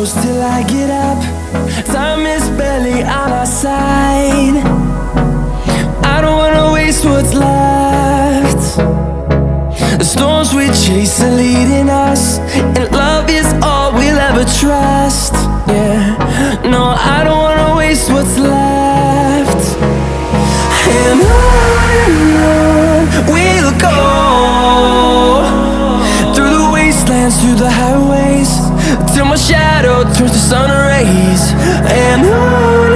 close till I get up. Time is barely on our side. I don't wanna waste what's left. The storms we chase are leading us, and love is all we'll ever trust. Yeah, no, I don't wanna waste what's left. And on we'll go, through the wastelands, through the highways, till my shadow turns to sun rays. And on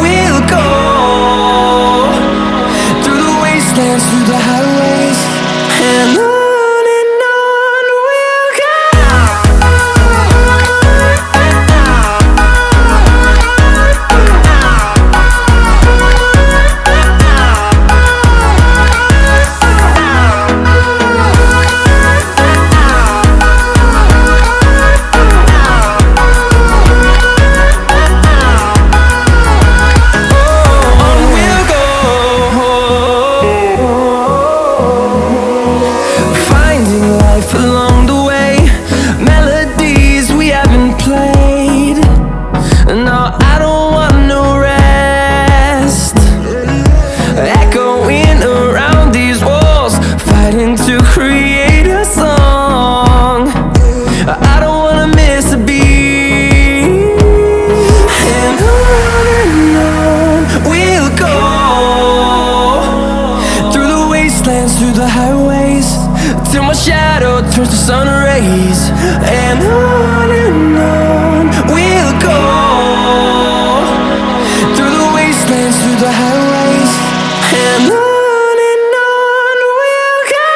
we'll go, through the wastelands, through the highways, and on we'll go. Along the way, melodies we haven't played. No, I don't want no rest. Echoing around these walls, fighting to create a song. I don't wanna miss a beat. And on we'll go, through the wastelands, through the highways, till my shadow turns to sun rays. And on we'll go, through the wastelands, through the highways, and on we'll go.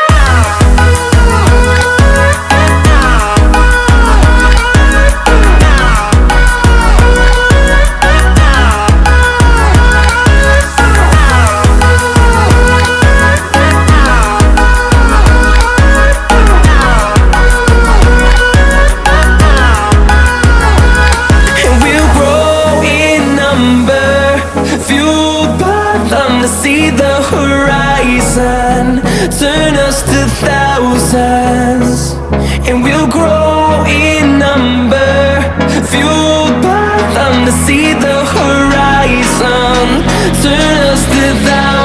Fueled by them to see the horizon, turn us to thousands, and we'll grow in number. Fueled by them to see the horizon, turn us to thousands.